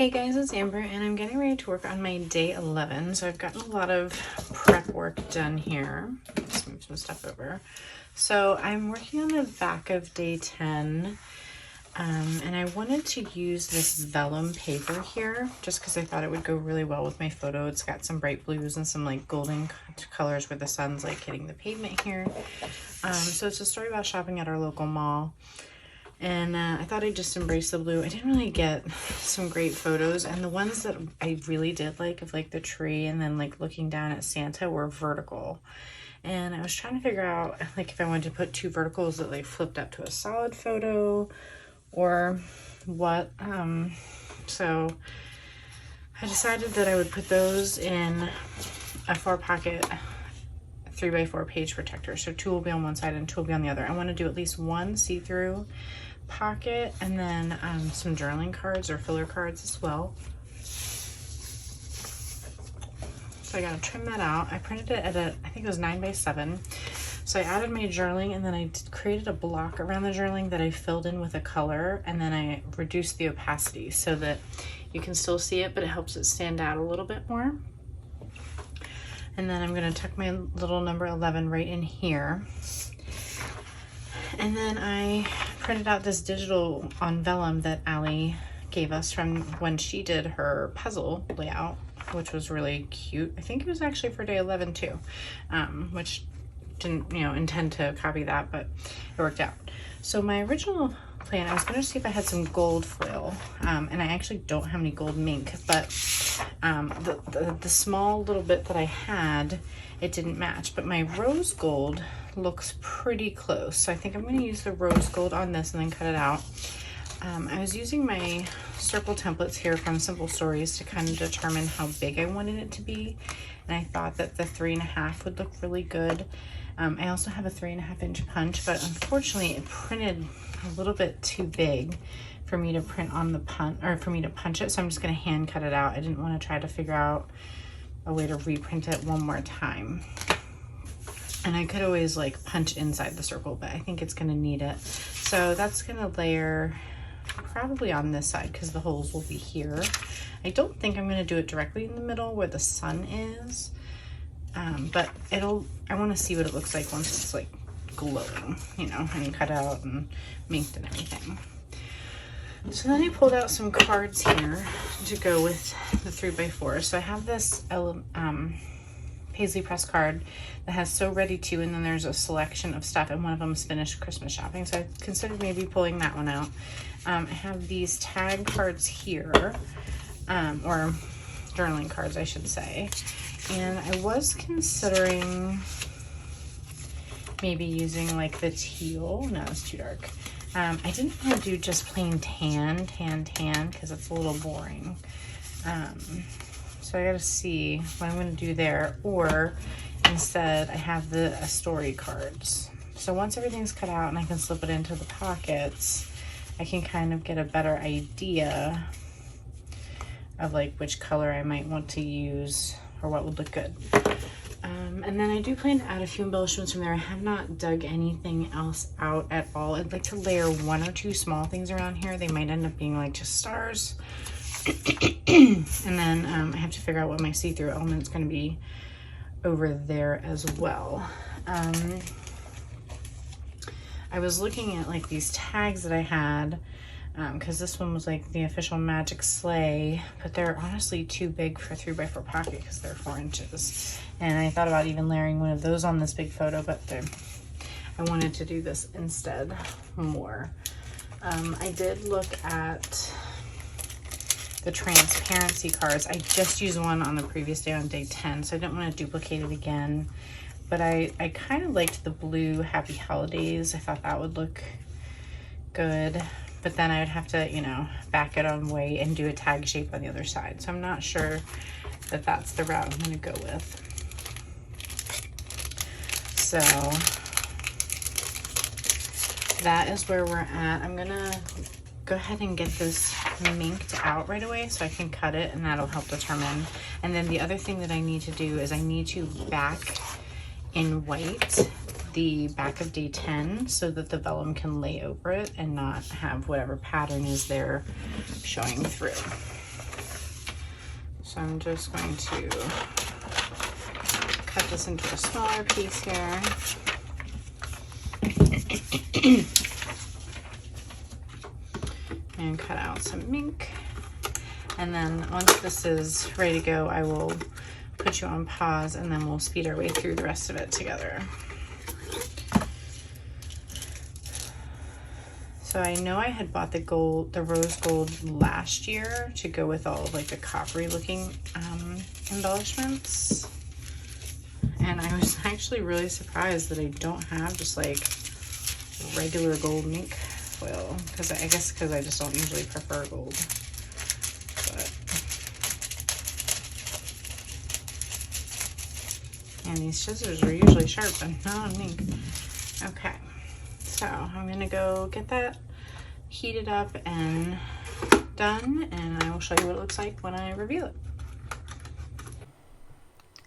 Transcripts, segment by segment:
Hey guys, it's Amber and I'm getting ready to work on my day 11. So I've gotten a lot of prep work done here. Let's move some stuff over. So I'm working on the back of day 10 and I wanted to use this vellum paper here just because I thought it would go really well with my photo. It's got some bright blues and some like golden colors where the sun's like hitting the pavement here. So it's a story about shopping at our local mall. And I thought I'd just embrace the blue. I didn't really get some great photos, and the ones that I really did like of like the tree and then like looking down at Santa were vertical. And I was trying to figure out like if I wanted to put two verticals that like flipped up to a solid photo or what. So I decided that I would put those in a 4-pocket 3x4 page protector. So 2 will be on one side and 2 will be on the other. I want to do at least one see-through pocket and then some journaling cards or filler cards as well. So I gotta trim that out. I printed it at I think it was 9x7. So I added my journaling and then I created a block around the journaling that I filled in with a color, and then I reduced the opacity so that you can still see it, but it helps it stand out a little bit more. And then I'm gonna tuck my little number 11 right in here. And then I printed out this digital on vellum that Allie gave us from when she did her puzzle layout, which was really cute. I think it was actually for day 11 too, which didn't, intend to copy that, but it worked out. So my original plan, I was gonna see if I had some gold foil, and I actually don't have any gold mink, but the small little bit that I had, it didn't match, but my rose gold looks pretty close. So I think I'm going to use the rose gold on this and then cut it out. I was using my circle templates here from Simple Stories to kind of determine how big I wanted it to be. And I thought that the 3.5 would look really good. I also have a 3.5-inch punch, but unfortunately it printed a little bit too big for me to print on the punch, or for me to punch it. So I'm just going to hand cut it out. I didn't want to try to figure out a way to reprint it one more time. And I could always like punch inside the circle, but I think it's going to need it. So that's going to layer probably on this side because the holes will be here. I don't think I'm going to do it directly in the middle where the sun is, but I want to see what it looks like once it's like glowing, and cut out and minked and everything. So then I pulled out some cards here to go with the 3x4. So I have this Paisley press card that has So Ready To, and then there's a selection of stuff, and one of them is finished Christmas shopping. So I considered maybe pulling that one out. I have these tag cards here, or journaling cards, I should say. And I was considering maybe using like the teal. No, it's too dark. I didn't want to do just plain tan, because it's a little boring. So I gotta see what I'm gonna do there, or instead I have the story cards. So once everything's cut out and I can slip it into the pockets, I can kind of get a better idea of like which color I might want to use or what would look good. And then I do plan to add a few embellishments from there. I have not dug anything else out at all. I'd like to layer 1 or 2 small things around here. They might end up being like just stars. And then I have to figure out what my see-through element is going to be over there as well. I was looking at like these tags that I had, because this one was like the official Magic Sleigh, but they're honestly too big for 3x4 pocket because they're 4 inches. And I thought about even layering one of those on this big photo, but I wanted to do this instead more. I did look at the transparency cards. I just used one on the previous day on day 10, so I didn't want to duplicate it again. But I kind of liked the blue Happy Holidays. I thought that would look good. But then I would have to, back it on way and do a tag shape on the other side. So I'm not sure that that's the route I'm going to go with. So that is where we're at. I'm going to go ahead and get this minked out right away so I can cut it, and that'll help determine. And then the other thing that I need to do is I need to back in white the back of day 10 so that the vellum can lay over it and not have whatever pattern is there showing through. So I'm just going to cut this into a smaller piece here. And cut out some mink. And then once this is ready to go, I will put you on pause and then we'll speed our way through the rest of it together. So I know I had bought the rose gold last year to go with all of like the coppery looking embellishments. And I was actually really surprised that I don't have just like regular gold mink foil, because I guess because I just don't usually prefer gold. But and these scissors are usually sharp, but not on mink. Okay, so I'm gonna go get that heated up and done, and I will show you what it looks like when I reveal it.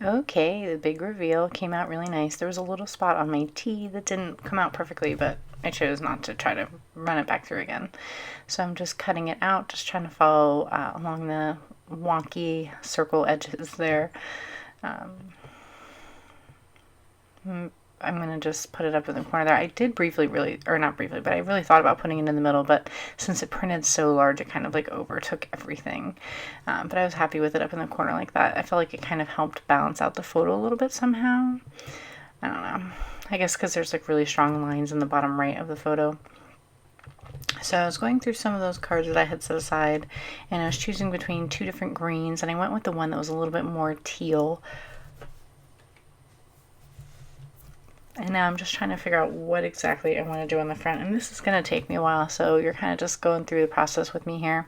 Okay, the big reveal came out really nice. There was a little spot on my tea that didn't come out perfectly, but I chose not to try to run it back through again. So I'm just cutting it out, just trying to follow along the wonky circle edges there. I'm going to just put it up in the corner there. I did briefly, not briefly, but I really thought about putting it in the middle, but since it printed so large, it kind of like overtook everything. But I was happy with it up in the corner like that. I felt like it kind of helped balance out the photo a little bit somehow. I don't know. I guess because there's like really strong lines in the bottom right of the photo. So I was going through some of those cards that I had set aside, and I was choosing between two different greens, and I went with the one that was a little bit more teal. And now I'm just trying to figure out what exactly I want to do on the front. And this is going to take me a while, so you're kind of just going through the process with me here.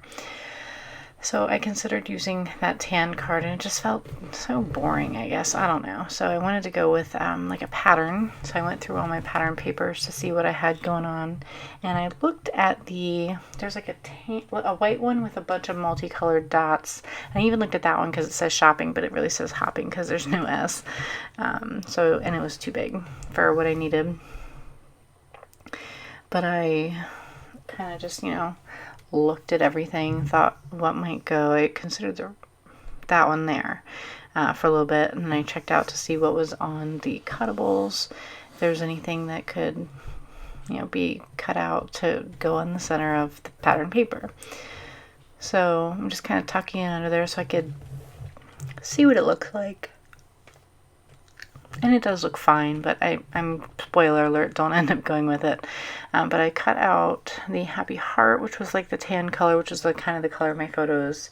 So I considered using that tan card, and it just felt so boring, I guess. I don't know. So I wanted to go with like a pattern. So I went through all my pattern papers to see what I had going on. And I looked at there's like a white one with a bunch of multicolored dots. And I even looked at that one because it says shopping, but it really says hopping because there's no S. And it was too big for what I needed. But I kind of just, looked at everything, thought what might go. I considered that one there for a little bit, and I checked out to see what was on the cuttables, if there's anything that could be cut out to go on the center of the pattern paper. So I'm just kind of tucking it under there so I could see what it looks like. And it does look fine, but I'm spoiler alert, don't end up going with it. But I cut out the Happy Heart, which was like the tan color, which is the kind of the color of my photos,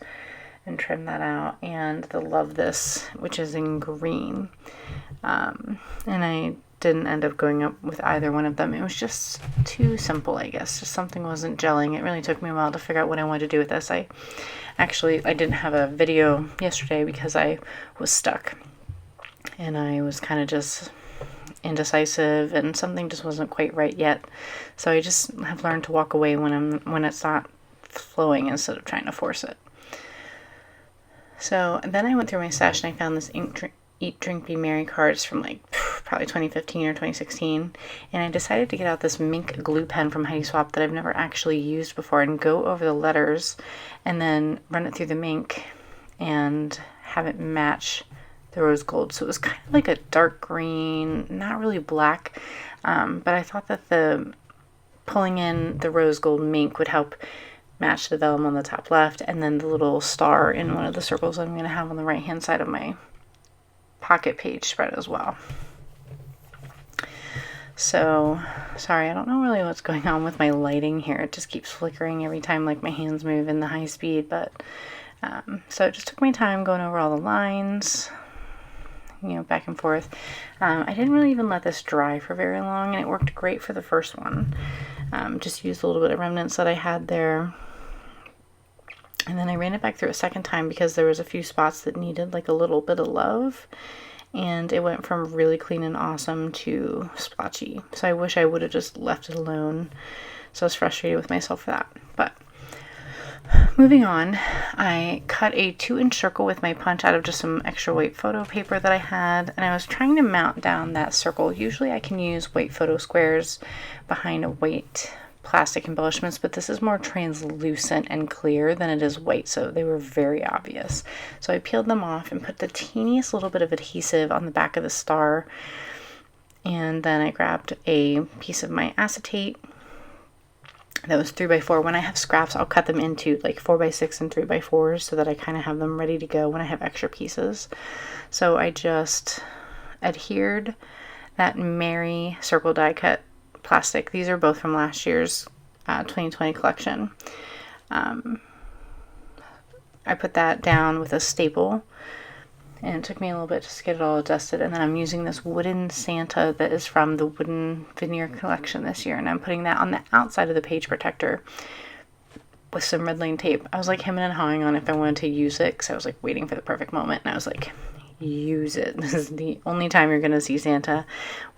and trimmed that out. And the Love This, which is in green. And I didn't end up going up with either one of them. It was just too simple, I guess. Just something wasn't gelling. It really took me a while to figure out what I wanted to do with this. I didn't have a video yesterday because I was stuck. And I was kind of just indecisive, and something just wasn't quite right yet. So I just have learned to walk away when it's not flowing instead of trying to force it. So then I went through my stash and I found this Eat, Drink, Be Merry cards from like probably 2015 or 2016. And I decided to get out this mink glue pen from Heidi Swapp that I've never actually used before and go over the letters and then run it through the mink and have it match the rose gold. So it was kind of like a dark green, not really black, but I thought that the pulling in the rose gold mink would help match the vellum on the top left, and then the little star in one of the circles I'm going to have on the right hand side of my pocket page spread as well. So sorry, I don't know really what's going on with my lighting here. It just keeps flickering every time like my hands move in the high speed, but so it just took my time going over all the lines, back and forth. I didn't really even let this dry for very long, and it worked great for the first one. Just used a little bit of remnants that I had there. And then I ran it back through a second time because there was a few spots that needed like a little bit of love. And it went from really clean and awesome to splotchy. So I wish I would have just left it alone. So I was frustrated with myself for that. But moving on, I cut a 2-inch circle with my punch out of just some extra white photo paper that I had, and I was trying to mount down that circle. Usually I can use white photo squares behind a white plastic embellishments, but this is more translucent and clear than it is white, so they were very obvious. So I peeled them off and put the teeniest little bit of adhesive on the back of the star, and then I grabbed a piece of my acetate that was 3x4. When I have scraps, I'll cut them into like 4x6 and 3x4s so that I kind of have them ready to go when I have extra pieces. So I just adhered that Mary circle die cut plastic. These are both from last year's 2020 collection. I put that down with a staple, and it took me a little bit just to get it all adjusted. And then I'm using this wooden Santa that is from the Wooden Veneer collection this year, and I'm putting that on the outside of the page protector with some red lane tape. I was like hemming and hawing on if I wanted to use it, because I was like waiting for the perfect moment, and I was like, use it. This is the only time you're going to see Santa.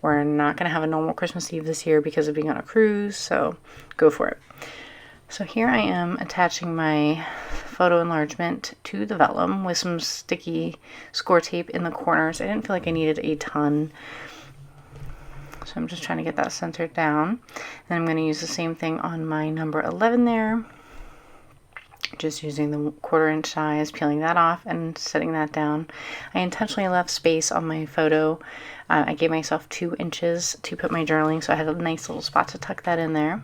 We're not going to have a normal Christmas Eve this year because of being on a cruise, so go for it. So here I am attaching my photo enlargement to the vellum with some sticky score tape in the corners. I didn't feel like I needed a ton, so I'm just trying to get that centered down. Then I'm going to use the same thing on my number 11 there. Just using the 1/4 inch size, peeling that off and setting that down. I intentionally left space on my photo. I gave myself 2 inches to put my journaling, so I had a nice little spot to tuck that in there.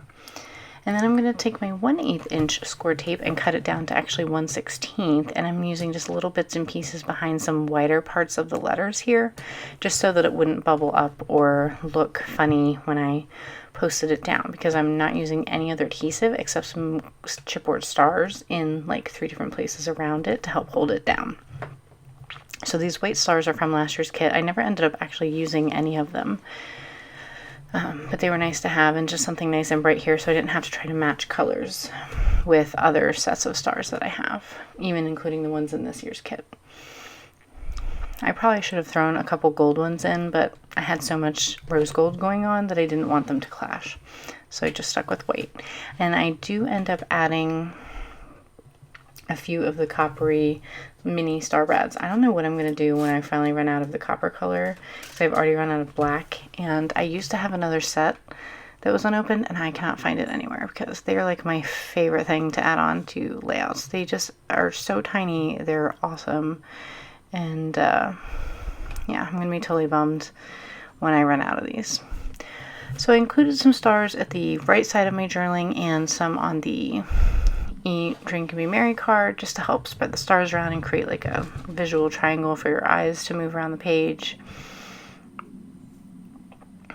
And then I'm going to take my 1/8 inch score tape and cut it down to actually 1/16, and I'm using just little bits and pieces behind some wider parts of the letters here, just so that it wouldn't bubble up or look funny when I posted it down, because I'm not using any other adhesive except some chipboard stars in like 3 different places around it to help hold it down. So these white stars are from last year's kit. I never ended up actually using any of them, but they were nice to have, and just something nice and bright here, so I didn't have to try to match colors with other sets of stars that I have, even including the ones in this year's kit. I probably should have thrown a couple gold ones in, but I had so much rose gold going on that I didn't want them to clash. So I just stuck with white. And I do end up adding a few of the coppery mini star brads. I don't know what I'm going to do when I finally run out of the copper color, because I've already run out of black. And I used to have another set that was unopened, and I cannot find it anywhere, because they're like my favorite thing to add on to layouts. They just are so tiny. They're awesome. And yeah, I'm going to be totally bummed when I run out of these. So I included some stars at the right side of my journaling and some on the Eat, Drink, and Be Merry card, just to help spread the stars around and create like a visual triangle for your eyes to move around the page.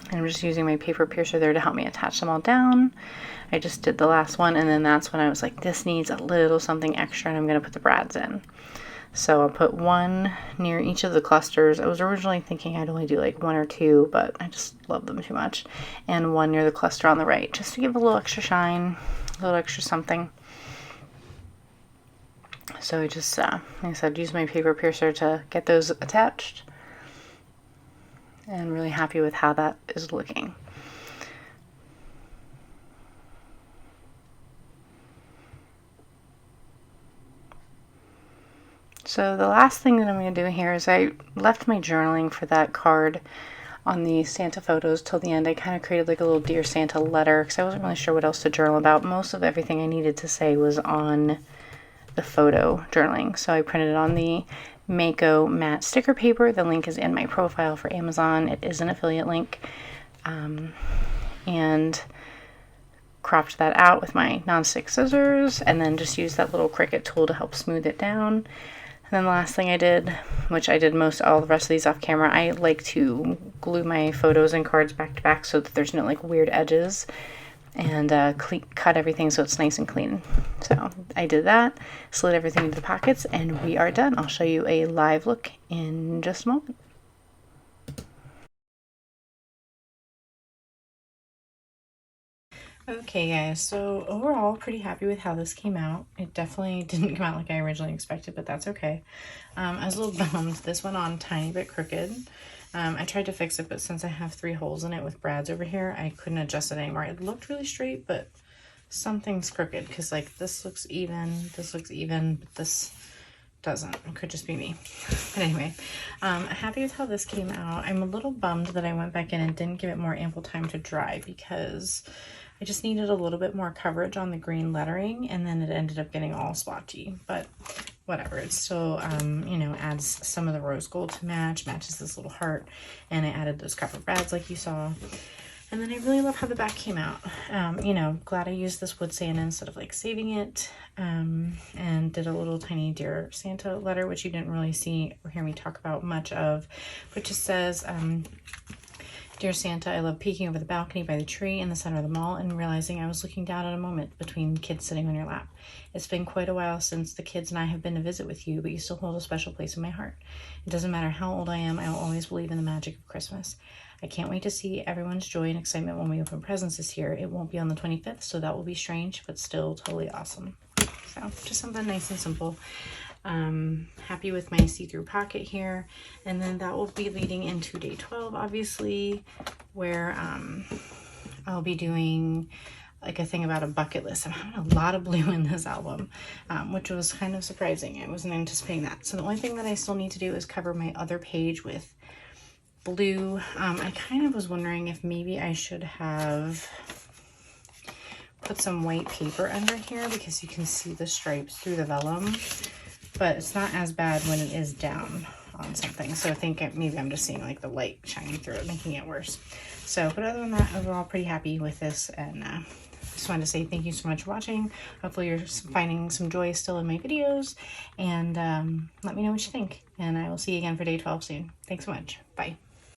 And I'm just using my paper piercer there to help me attach them all down. I just did the last one, and then that's when I was like, this needs a little something extra, and I'm going to put the brads in. So I'll put one near each of the clusters. I was originally thinking I'd only do like 1 or 2, but I just love them too much. And one near the cluster on the right, just to give a little extra shine, a little extra something. So I just, like I said, use my paper piercer to get those attached. And really happy with how that is looking. So the last thing that I'm going to do here is I left my journaling for that card on the Santa photos till the end. I kind of created like a little Dear Santa letter, because I wasn't really sure what else to journal about. Most of everything I needed to say was on the photo journaling. So I printed it on the Mako matte sticker paper. The link is in my profile for Amazon. It is an affiliate link. And cropped that out with my nonstick scissors, and then just used that little Cricut tool to help smooth it down. And then the last thing I did, which I did most all the rest of these off camera, I like to glue my photos and cards back to back so that there's no like weird edges, and cut everything so it's nice and clean. So I did that, slid everything into the pockets, and we are done. I'll show you a live look in just a moment. Okay guys, so overall pretty happy with how this came out. It definitely didn't come out like I originally expected, but that's okay. I was a little bummed. This went on tiny bit crooked. I tried to fix it, but since I have 3 holes in it with brads over here, I couldn't adjust it anymore. It looked really straight, but something's crooked, because like this looks even, but this doesn't. It could just be me. But anyway, happy with how this came out. I'm a little bummed that I went back in and didn't give it more ample time to dry, because I just needed a little bit more coverage on the green lettering, and then it ended up getting all splotchy, but whatever. It still, you know, adds some of the rose gold to matches this little heart, and I added those copper brads like you saw. And then I really love how the back came out. You know, glad I used this wood sand instead of like saving it, and did a little tiny Dear Santa letter, which you didn't really see or hear me talk about much of, which just says, Dear Santa, I love peeking over the balcony by the tree in the center of the mall and realizing I was looking down at a moment between kids sitting on your lap. It's been quite a while since the kids and I have been to visit with you, but you still hold a special place in my heart. It doesn't matter how old I am, I will always believe in the magic of Christmas. I can't wait to see everyone's joy and excitement when we open presents this year. It won't be on the 25th, so that will be strange, but still totally awesome. So just something nice and simple. Happy with my see-through pocket here, and then that will be leading into day 12, obviously, where I'll be doing like a thing about a bucket list. I'm having a lot of blue in this album, which was kind of surprising. I wasn't anticipating that. So the only thing that I still need to do is cover my other page with blue. I kind of was wondering if maybe I should have put some white paper under here, because you can see the stripes through the vellum, but it's not as bad when it is down on something. So I think maybe I'm just seeing like the light shining through it, making it worse. So, but other than that, overall pretty happy with this, and just wanted to say thank you so much for watching. Hopefully you're finding some joy still in my videos, and let me know what you think, and I will see you again for day 12 soon. Thanks so much. Bye.